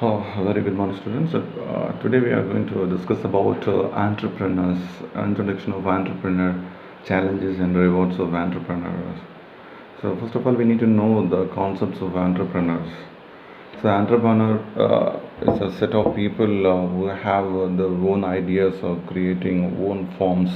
Oh, very good morning, students. Today we are going to discuss about entrepreneurs, introduction of entrepreneur, challenges and rewards of entrepreneurs. So first of all, we need to know the concepts of entrepreneurs. So entrepreneur is a set of people who have their own ideas of creating own forms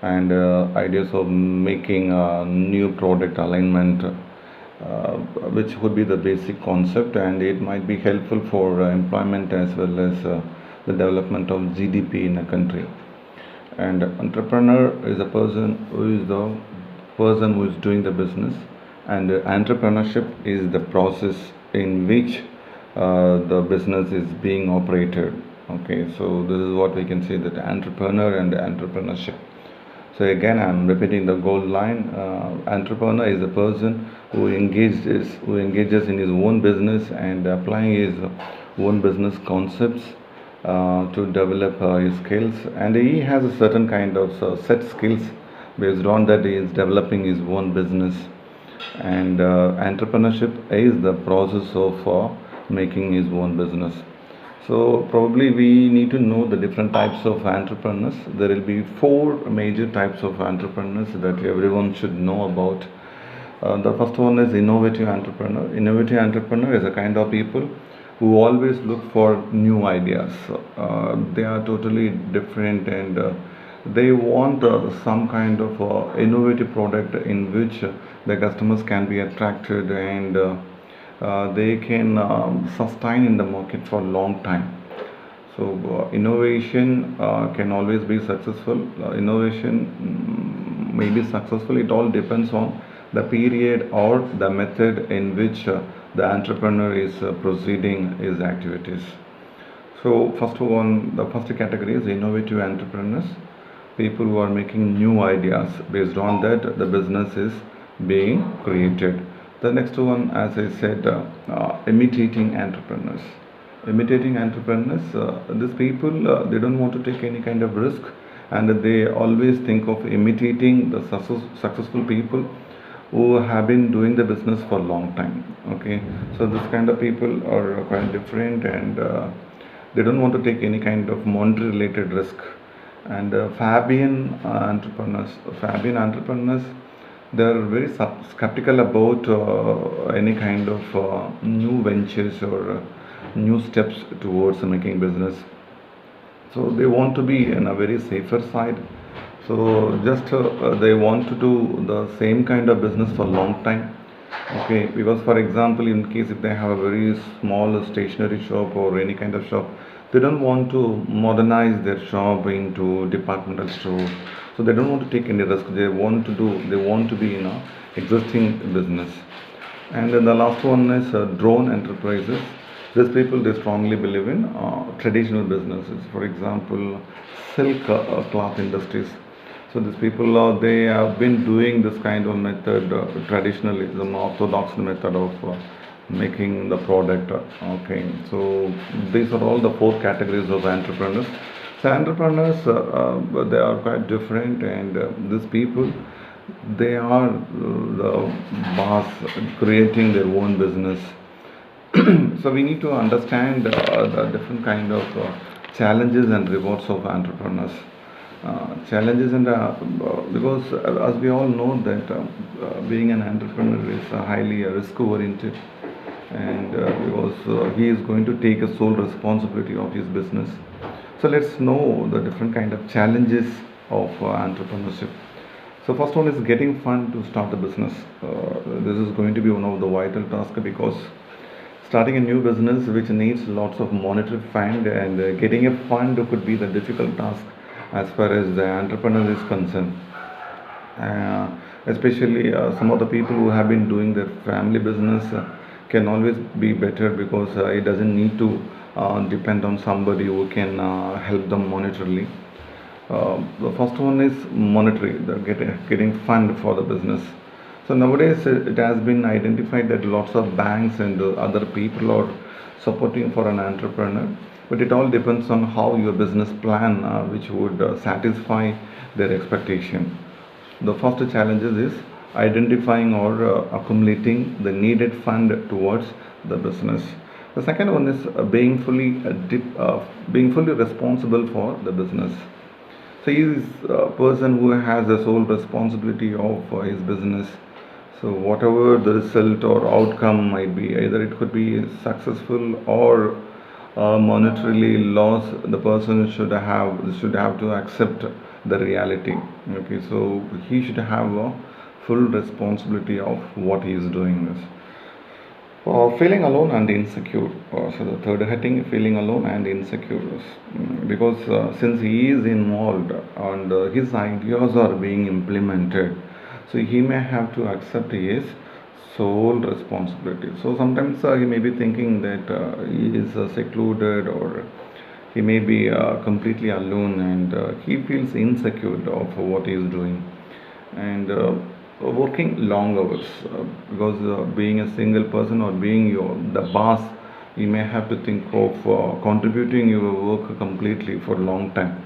and ideas of making a new product alignment, which would be the basic concept, and it might be helpful for employment as well as the development of GDP in a country. And entrepreneur is a person who is doing the business, and entrepreneurship is the process in which the business is being operated. Okay, so this is what we can say, that entrepreneur and entrepreneurship. So again, I'm repeating the goal line. Entrepreneur is a person who engages in his own business and applying his own business concepts to develop his skills, and he has a certain kind of set skills. Based on that, he is developing his own business. And entrepreneurship is the process of making his own business. So probably we need to know the different types of entrepreneurs. There will be four major types of entrepreneurs that everyone should know about. The first one is innovative entrepreneur. Innovative entrepreneur is a kind of people who always look for new ideas. They are totally different, and they want some kind of innovative product in which the customers can be attracted, and they can sustain in the market for a long time. So innovation can always be successful. Innovation may be successful. It all depends on the period or the method in which the entrepreneur is proceeding his activities. So the first category is innovative entrepreneurs, people who are making new ideas. Based on that, the business is being created. The next one, as I said, imitating entrepreneurs. Imitating entrepreneurs, these people, they don't want to take any kind of risk, and they always think of imitating the successful people who have been doing the business for a long time. Okay, so this kind of people are quite different, and they don't want to take any kind of monetary related risk. And Fabian entrepreneurs, they are very skeptical about any kind of new ventures or new steps towards making business. So they want to be in a very safer side. So just they want to do the same kind of business for a long time. Okay, because for example, in case if they have a very small stationery shop or any kind of shop, they don't want to modernize their shop into departmental store. So they don't want to take any risk. They want to be in a existing business. And then the last one is drone enterprises. These people, they strongly believe in traditional businesses. For example, silk cloth industries. So these people, they have been doing this kind of method traditionally, the orthodox method of making the product. Okay, so these are all the four categories of entrepreneurs. So entrepreneurs, they are quite different, and these people, they are the boss creating their own business. So we need to understand the different kind of challenges and rewards of entrepreneurs. Challenges and because as we all know that being an entrepreneur is highly risk oriented, and because he is going to take a sole responsibility of his business. So let's know the different kind of challenges of entrepreneurship. So first one is getting fund to start a business. This is going to be one of the vital tasks, because starting a new business which needs lots of monetary fund, and getting a fund could be the difficult task as far as the entrepreneur is concerned. Especially some of the people who have been doing their family business can always be better, because it doesn't need to depend on somebody who can help them monetarily. The first one is monetary, getting fund for the business. So nowadays it has been identified that lots of banks and other people are supporting for an entrepreneur, but it all depends on how your business plan, which would satisfy their expectation. The first challenge is identifying or accumulating the needed fund towards the business. The second one is being fully responsible for the business. So he is a person who has the sole responsibility of his business. So whatever the result or outcome might be, either it could be successful or monetarily loss, the person should have to accept the reality. Okay, so he should have a full responsibility of what he is doing. This. Feeling alone and insecure. So the third heading, feeling alone and insecure, because since he is involved and his ideas are being implemented, so he may have to accept his sole responsibility. So sometimes he may be thinking that he is secluded, or he may be completely alone, and he feels insecure of what he is doing, and working long hours, because being a single person or being the boss, you may have to think of contributing your work completely for a long time.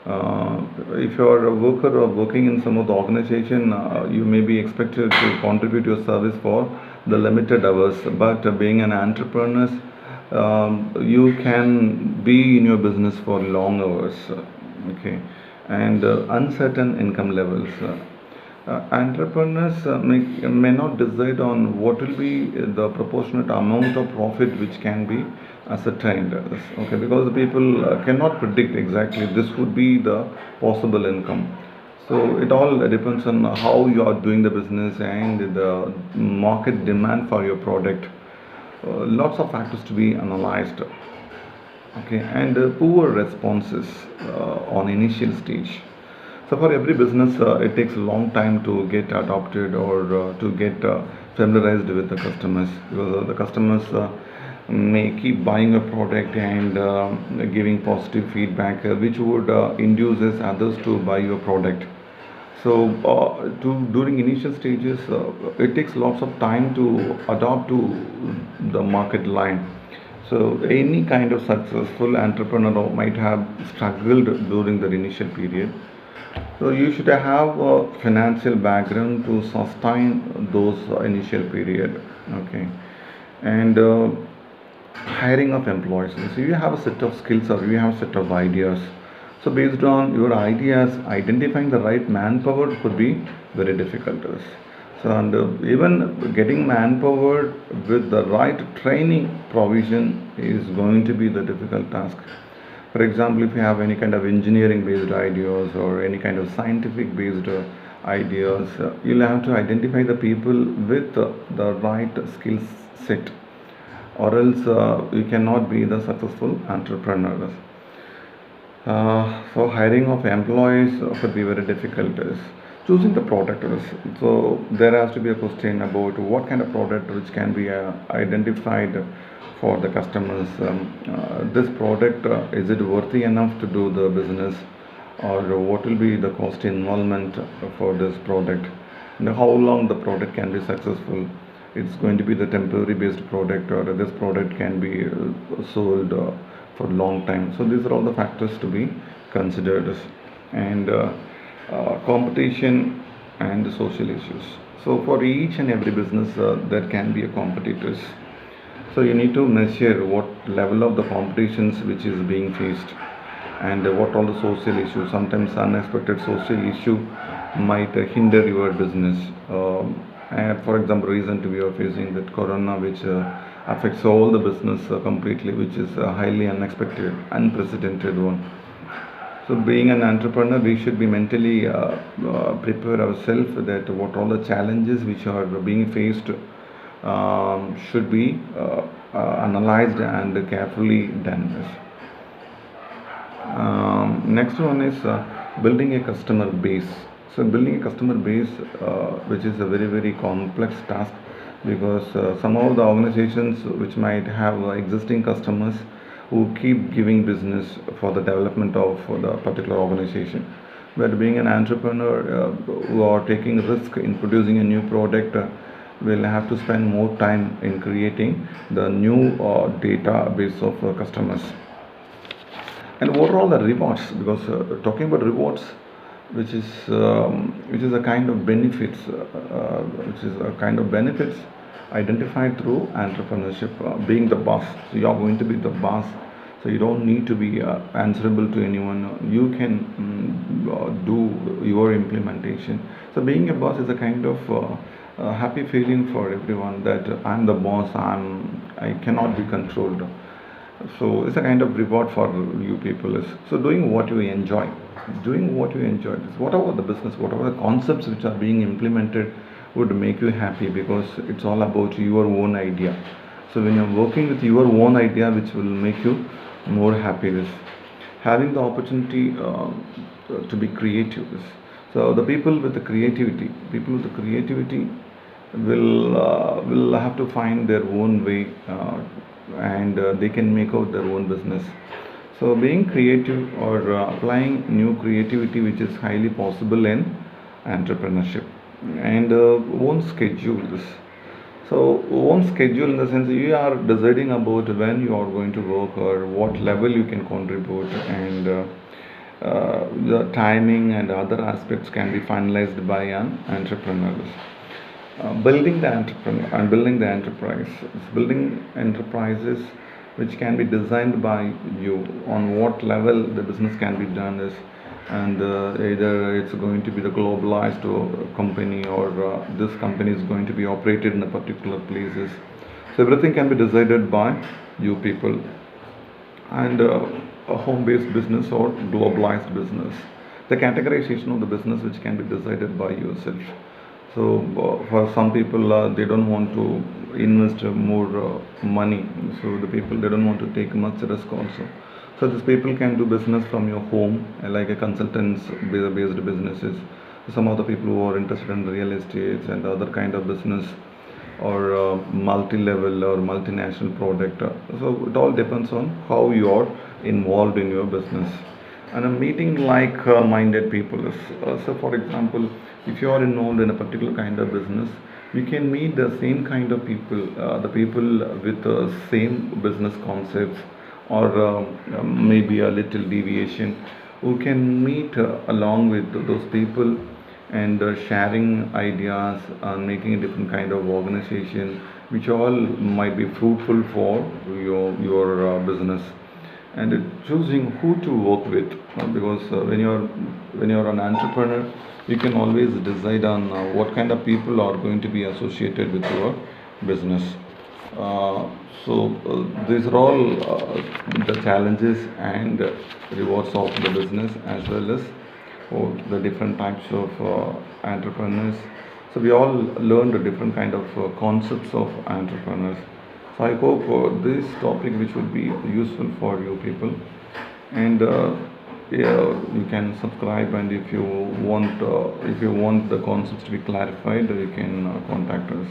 If you are a worker or working in some of the organization, you may be expected to contribute your service for the limited hours, but being an entrepreneur, you can be in your business for long hours. Okay, and uncertain income levels. Entrepreneurs may not decide on what will be the proportionate amount of profit which can be ascertained. Okay, because the people cannot predict exactly this would be the possible income. So it all depends on how you are doing the business and the market demand for your product. Lots of factors to be analyzed. Okay, and poor responses on initial stage. So for every business, it takes a long time to get adopted or to get familiarized with the customers, because the customers may keep buying a product and giving positive feedback, which would induces others to buy your product. So during initial stages, it takes lots of time to adopt to the market line. So any kind of successful entrepreneur might have struggled during the initial period. So you should have a financial background to sustain those initial period. Okay, and hiring of employees. So you have a set of skills or you have a set of ideas. So based on your ideas, identifying the right manpower could be very difficult. So and even getting manpower with the right training provision is going to be the difficult task. For example, if you have any kind of engineering based ideas or any kind of scientific based ideas, you'll have to identify the people with the right skill set, or else you cannot be the successful entrepreneur. So hiring of employees could be very difficult. Is choosing the product. So there has to be a question about what kind of product which can be identified for the customers. This product, is it worthy enough to do the business, or what will be the cost involvement for this product, and how long the product can be successful. It's going to be the temporary based product, or this product can be sold for a long time. So these are all the factors to be considered. And competition and social issues. So for each and every business, there can be a competitors. So you need to measure what level of the competitions which is being faced, and what all the social issues. Sometimes unexpected social issue might hinder your business. And for example, recently we are facing that corona, which affects all the business completely, which is a highly unexpected, unprecedented one. So being an entrepreneur, we should be mentally prepare ourselves that what all the challenges which are being faced should be analyzed and carefully done. Next one is building a customer base. So building a customer base, which is a very complex task, because some of the organizations which might have existing customers who keep giving business for the development of the particular organization. But being an entrepreneur who are taking risk in producing a new product, will have to spend more time in creating the new database of customers. And what are all the rewards? Because talking about rewards, which is a kind of benefits, identified through entrepreneurship, being the boss. So you are going to be the boss, so you don't need to be answerable to anyone. You can do your implementation. So being a boss is a kind of happy feeling for everyone, that I'm the boss, I cannot be controlled. So it's a kind of reward for you people. Is so doing what you enjoy, whatever the business, whatever the concepts which are being implemented would make you happy, because it's all about your own idea. So when you're working with your own idea, which will make you more happy, is having the opportunity to be creative. So the people with the creativity will have to find their own way, and they can make out their own business. So being creative, or applying new creativity, which is highly possible in entrepreneurship. And own schedules. So own schedule, in the sense you are deciding about when you are going to work, or what level you can contribute, and the timing and other aspects can be finalized by an entrepreneur. Building the enterprise. It's building enterprises which can be designed by you, on what level the business can be done is, and either it's going to be the globalized company, or this company is going to be operated in a particular places. So everything can be decided by you people. And a home-based business or globalized business, the categorization of the business which can be decided by yourself. So for some people, they don't want to invest more money, so the people, they don't want to take much risk also. So these people can do business from your home, like a consultants based businesses. Some of the people who are interested in real estate and other kind of business, or multi-level or multinational product. So it all depends on how you are involved in your business. And a meeting like-minded people is, so for example, if you are involved in a particular kind of business, you can meet the same kind of people, the people with the same business concepts, or maybe a little deviation, who can meet along with those people, and sharing ideas and making a different kind of organization, which all might be fruitful for your business. And choosing who to work with, because when you're an entrepreneur, you can always decide on what kind of people are going to be associated with your business. uh, these are all the challenges and rewards of the business, as well as the different types of entrepreneurs. So we all learned a different kind of concepts of entrepreneurs. So I hope this topic, which will be useful for you people, and yeah, you can subscribe. And if you want the concepts to be clarified, you can contact us.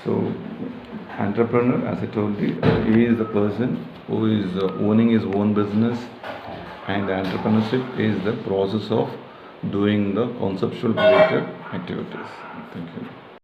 So entrepreneur, as I told you, he is the person who is owning his own business, and entrepreneurship is the process of doing the conceptual related activities. Thank you.